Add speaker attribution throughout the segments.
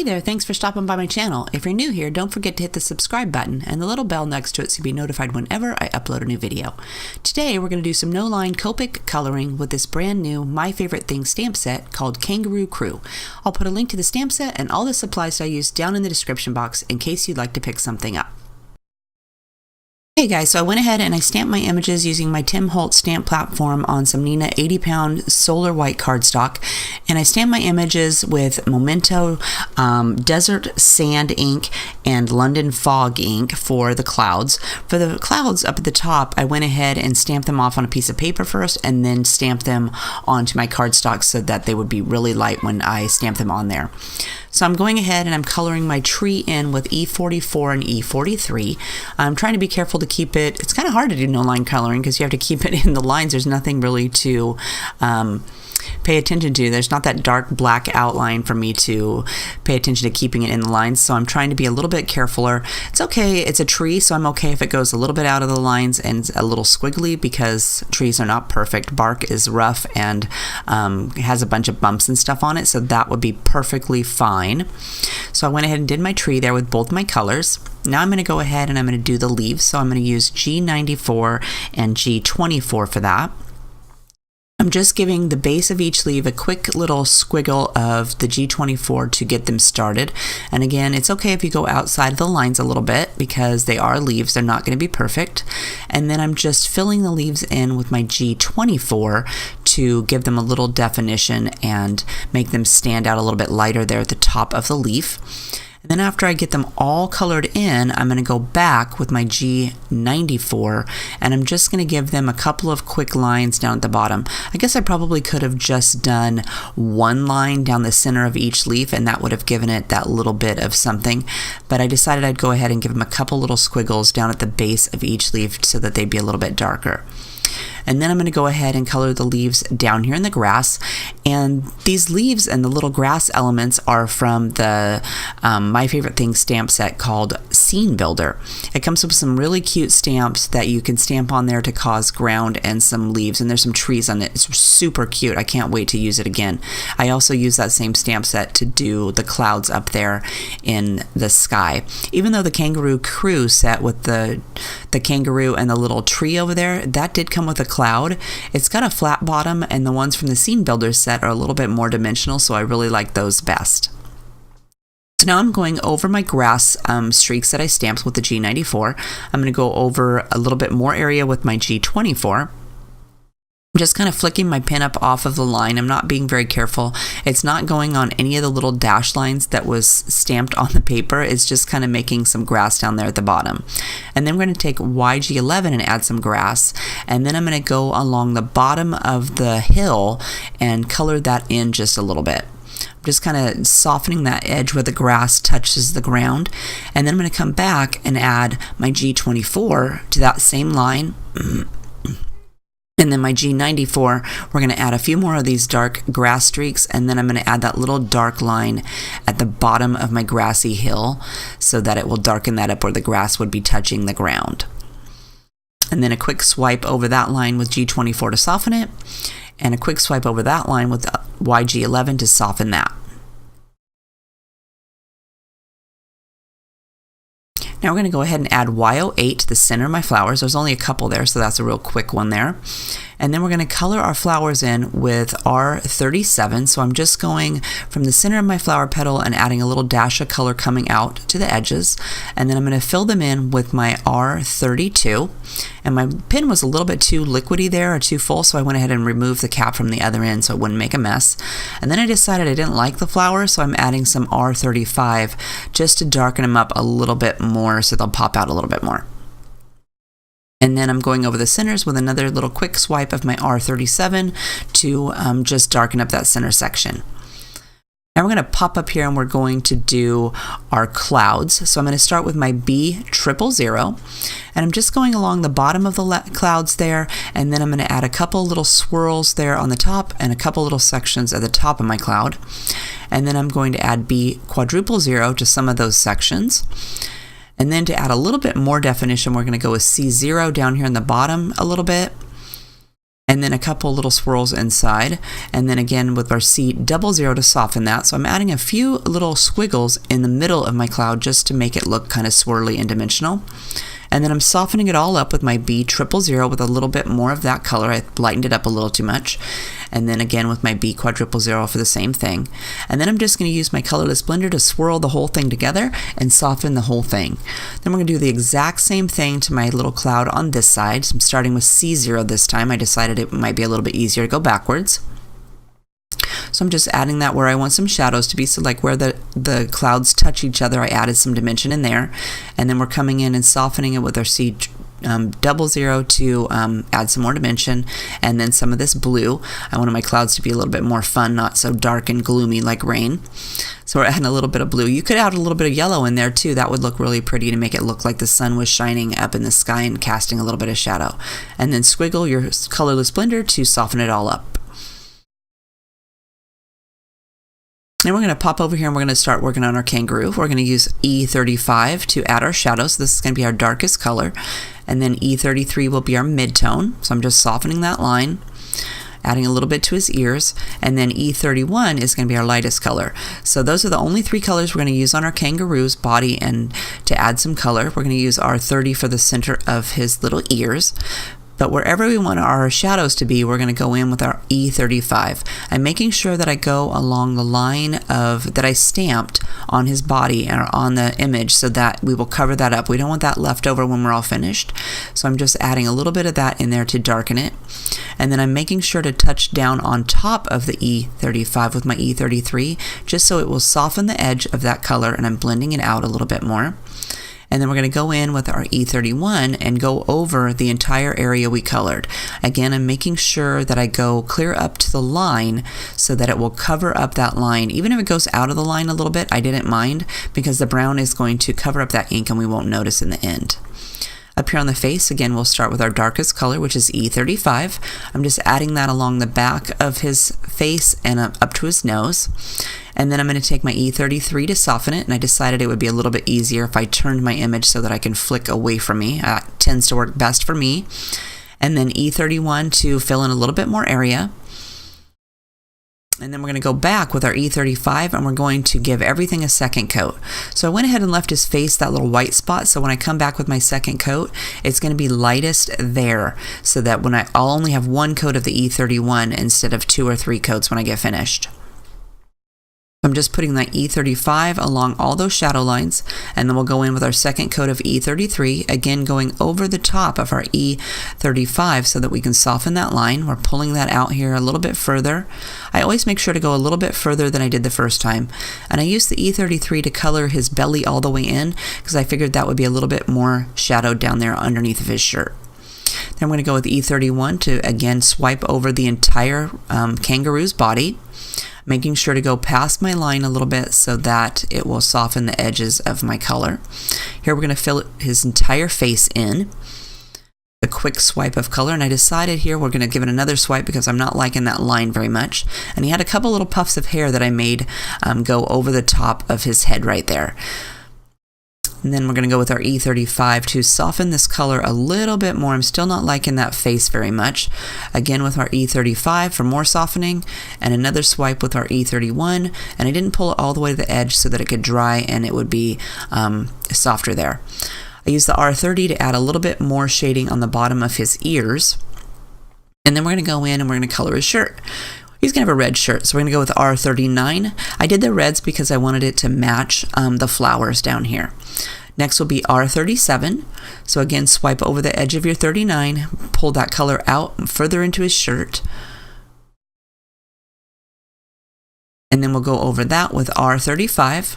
Speaker 1: Hey there, thanks for stopping by my channel. If you're new here, don't forget to hit the subscribe button and the little bell next to it so you'll be notified whenever I upload a new video. Today we're going to do some No-Line Copic coloring with this brand new My Favorite Things stamp set called Kangaroo Crew. I'll put a link to the stamp set and all the supplies that I use down in the description box in case you'd like to pick something up. Hey guys, so I went ahead and I stamped my images using my Tim Holtz stamp platform on some Neenah 80-pound solar white cardstock, and I stamped my images with Memento Desert Sand ink and London Fog ink for the clouds. For the clouds up at the top, I went ahead and stamped them off on a piece of paper first and then stamped them onto my cardstock so that they would be really light when I stamped them on there. So I'm going ahead and I'm coloring my tree in with E44 and E43. I'm trying to be careful to keep it, it's kind of hard to do no-line coloring because you have to keep it in the lines. There's nothing really to pay attention to. There's not that dark black outline for me to pay attention to keeping it in the lines, so I'm trying to be a little bit carefuler. It's okay, it's a tree, so I'm okay if it goes a little bit out of the lines and a little squiggly because trees are not perfect. Bark is rough and has a bunch of bumps and stuff on it, so that would be perfectly fine. So I went ahead and did my tree there with both my colors. Now I'm going to go ahead and I'm going to do the leaves, so I'm going to use G94 and G24 for that. I'm just giving the base of each leaf a quick little squiggle of the G24 to get them started. And again, it's okay if you go outside of the lines a little bit because they are leaves, they're not going to be perfect. And then I'm just filling the leaves in with my G24 to give them a little definition and make them stand out a little bit lighter there at the top of the leaf. And then after I get them all colored in, I'm going to go back with my G94 and I'm just going to give them a couple of quick lines down at the bottom. I guess I probably could have just done one line down the center of each leaf and that would have given it that little bit of something, but I decided I'd go ahead and give them a couple little squiggles down at the base of each leaf so that they'd be a little bit darker. And then I'm going to go ahead and color the leaves down here in the grass. And these leaves and the little grass elements are from the My Favorite Things stamp set called Scene Builder. It comes with some really cute stamps that you can stamp on there to cause ground and some leaves. And there's some trees on it. It's super cute. I can't wait to use it again. I also use that same stamp set to do the clouds up there in the sky. Even though the Kangaroo Crew set with the kangaroo and the little tree over there, that did come with a cloud. It's got a flat bottom and the ones from the Scene Builder set are a little bit more dimensional, so I really like those best. So now I'm going over my grass streaks that I stamped with the G94. I'm going to go over a little bit more area with my G24. I'm just kind of flicking my pin up off of the line. I'm not being very careful. It's not going on any of the little dash lines that was stamped on the paper. It's just kind of making some grass down there at the bottom. And then we're going to take YG11 and add some grass. And then I'm going to go along the bottom of the hill and color that in just a little bit. I'm just kind of softening that edge where the grass touches the ground. And then I'm going to come back and add my G24 to that same line. And then my G94, we're going to add a few more of these dark grass streaks, and then I'm going to add that little dark line at the bottom of my grassy hill so that it will darken that up where the grass would be touching the ground. And then a quick swipe over that line with G24 to soften it, and a quick swipe over that line with YG11 to soften that. Now we're going to go ahead and add Y08 to the center of my flowers. There's only a couple there, so that's a real quick one there. And then we're going to color our flowers in with R37. So I'm just going from the center of my flower petal and adding a little dash of color coming out to the edges. And then I'm going to fill them in with my R32. And my pen was a little bit too liquidy there or too full, so I went ahead and removed the cap from the other end so it wouldn't make a mess. And then I decided I didn't like the flowers, so I'm adding some R35 just to darken them up a little bit more so they'll pop out a little bit more. And then I'm going over the centers with another little quick swipe of my R37 to just darken up that center section. Now we're going to pop up here and we're going to do our clouds. So I'm going to start with my B000 and I'm just going along the bottom of the clouds there, and then I'm going to add a couple little swirls there on the top and a couple little sections at the top of my cloud. And then I'm going to add B000 to some of those sections. And then to add a little bit more definition, we're going to go with C0 down here in the bottom a little bit. and then a couple little swirls inside, and then again with our C00 to soften that. So I'm adding a few little squiggles in the middle of my cloud just to make it look kind of swirly and dimensional. And then I'm softening it all up with my B000 with a little bit more of that color. I lightened it up a little too much. And then again with my B000 for the same thing. And then I'm just going to use my colorless blender to swirl the whole thing together and soften the whole thing. Then we're going to do the exact same thing to my little cloud on this side. So I'm starting with C0 this time. I decided it might be a little bit easier to go backwards. So I'm just adding that where I want some shadows to be, so like where the clouds touch each other, I added some dimension in there. And then we're coming in and softening it with our C00 to add some more dimension, and then some of this blue. I wanted my clouds to be a little bit more fun, not so dark and gloomy like rain. So we're adding a little bit of blue. You could add a little bit of yellow in there too. That would look really pretty to make it look like the sun was shining up in the sky and casting a little bit of shadow. And then squiggle your colorless blender to soften it all up. And we're going to pop over here and we're going to start working on our kangaroo. We're going to use E35 to add our shadows. So this is going to be our darkest color. And then E33 will be our mid-tone. So I'm just softening that line, adding a little bit to his ears. And then E31 is going to be our lightest color. So those are the only three colors we're going to use on our kangaroo's body. And to add some color, we're going to use R30 for the center of his little ears. But wherever we want our shadows to be, we're going to go in with our E35. I'm making sure that I go along the line that I stamped on his body or on the image, so that we will cover that up. We don't want that left over when we're all finished. So I'm just adding a little bit of that in there to darken it. And then I'm making sure to touch down on top of the E35 with my E33, just so it will soften the edge of that color, and I'm blending it out a little bit more. And then we're going to go in with our E31 and go over the entire area we colored. Again, I'm making sure that I go clear up to the line so that it will cover up that line. Even if it goes out of the line a little bit, I didn't mind, because the brown is going to cover up that ink and we won't notice in the end. Up here on the face, again, we'll start with our darkest color, which is E35. I'm just adding that along the back of his face and up to his nose. And then I'm going to take my E33 to soften it, and I decided it would be a little bit easier if I turned my image so that I can flick away from me. That tends to work best for me. And then E31 to fill in a little bit more area. And then we're going to go back with our E35 and we're going to give everything a second coat. So I went ahead and left his face that little white spot, so when I come back with my second coat, it's going to be lightest there, so that when I'll only have one coat of the E31 instead of 2 or 3 coats when I get finished. I'm just putting that E35 along all those shadow lines, and then we'll go in with our second coat of E33, again going over the top of our E35 so that we can soften that line. We're pulling that out here a little bit further. I always make sure to go a little bit further than I did the first time. And I used the E33 to color his belly all the way in, because I figured that would be a little bit more shadowed down there underneath of his shirt. Then I'm going to go with E31 to again swipe over the entire kangaroo's body, making sure to go past my line a little bit so that it will soften the edges of my color. Here we're going to fill his entire face in. A quick swipe of color, and I decided here we're going to give it another swipe because I'm not liking that line very much. And he had a couple little puffs of hair that I made go over the top of his head right there. And then we're going to go with our E35 to soften this color a little bit more. I'm still not liking that face very much. Again with our E35 for more softening, and another swipe with our E31. And I didn't pull it all the way to the edge so that it could dry and it would be softer there. I used the R30 to add a little bit more shading on the bottom of his ears. And then we're going to go in and we're going to color his shirt. He's going to have a red shirt, so we're going to go with R39. I did the reds because I wanted it to match the flowers down here. Next will be R37. So again, swipe over the edge of your 39, pull that color out further into his shirt. And then we'll go over that with R35.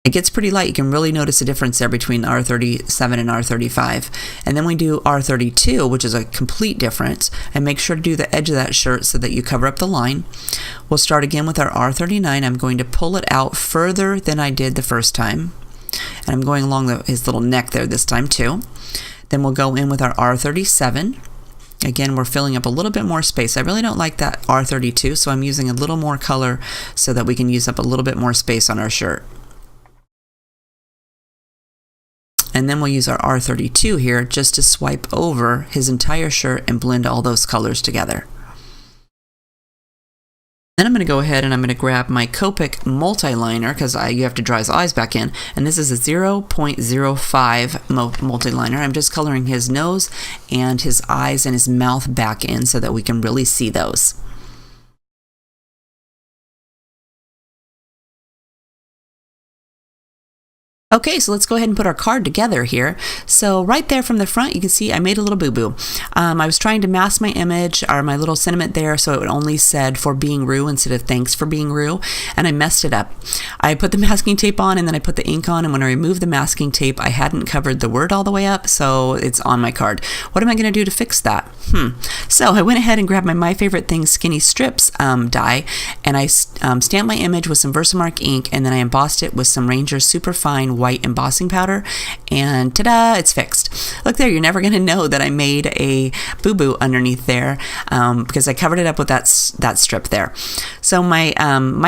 Speaker 1: It gets pretty light. You can really notice a difference there between R37 and R35. And then we do R32, which is a complete difference. And make sure to do the edge of that shirt so that you cover up the line. We'll start again with our R39. I'm going to pull it out further than I did the first time. And I'm going along his little neck there this time too. Then we'll go in with our R37. Again, we're filling up a little bit more space. I really don't like that R32, so I'm using a little more color so that we can use up a little bit more space on our shirt. And then we'll use our R32 here just to swipe over his entire shirt and blend all those colors together. Then I'm going to go ahead and I'm going to grab my Copic multi-liner, because you have to draw his eyes back in, and this is a 0.05 multi-liner. I'm just coloring his nose and his eyes and his mouth back in so that we can really see those. Okay, so let's go ahead and put our card together here. So right there from the front, you can see I made a little boo-boo. I was trying to mask my image, or my little sentiment there, so it only said "for being Roo" instead of "thanks for being Roo," and I messed it up. I put the masking tape on, and then I put the ink on, and when I removed the masking tape, I hadn't covered the word all the way up, so it's on my card. What am I going to do to fix that? So I went ahead and grabbed my Favorite Things Skinny Strips die, and I stamped my image with some Versamark ink, and then I embossed it with some Ranger Superfine white embossing powder, and ta-da, it's fixed. Look there, you're never going to know that I made a boo-boo underneath there because I covered it up with that strip there. So my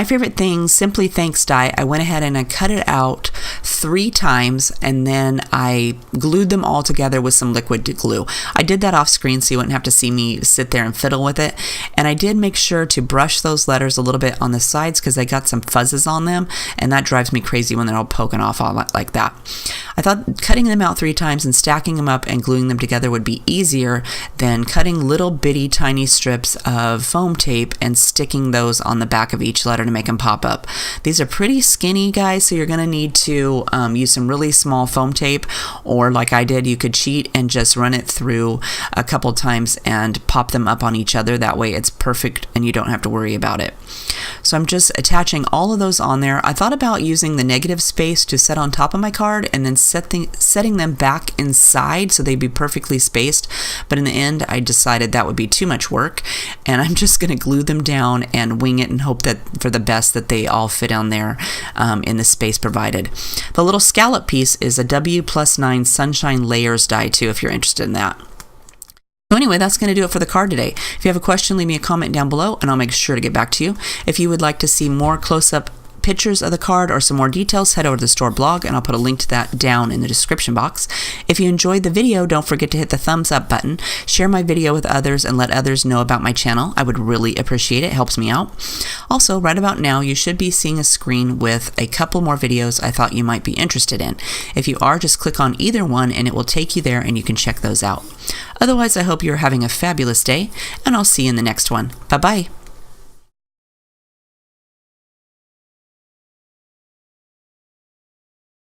Speaker 1: Favorite Things Simply Thanks die, I went ahead and I cut it out 3 times, and then I glued them all together with some liquid glue. I did that off screen so you wouldn't have to see me sit there and fiddle with it, and I did make sure to brush those letters a little bit on the sides because I got some fuzzes on them, and that drives me crazy when they're all poking off all like that. I thought cutting them out 3 times and stacking them up and gluing them together would be easier than cutting little bitty tiny strips of foam tape and sticking those on the back of each letter to make them pop up. These are pretty skinny, guys, so you're going to need to use some really small foam tape, or like I did, you could cheat and just run it through a couple times and pop them up on each other. That way it's perfect and you don't have to worry about it. So I'm just attaching all of those on there. I thought about using the negative space to set on top of my card and then setting them back inside so they'd be perfectly spaced, but in the end I decided that would be too much work, and I'm just going to glue them down and wing it and hope that for the best that they all fit on there in the space provided. The little scallop piece is a W+9 Sunshine Layers die too, if you're interested in that. So anyway, that's going to do it for the card today. If you have a question, leave me a comment down below and I'll make sure to get back to you. If you would like to see more close-up pictures of the card or some more details, head over to the store blog and I'll put a link to that down in the description box. If you enjoyed the video, don't forget to hit the thumbs up button, share my video with others, and let others know about my channel. I would really appreciate it. It helps me out. Also, right about now, you should be seeing a screen with a couple more videos I thought you might be interested in. If you are, just click on either one and it will take you there and you can check those out. Otherwise, I hope you're having a fabulous day and I'll see you in the next one. Bye-bye.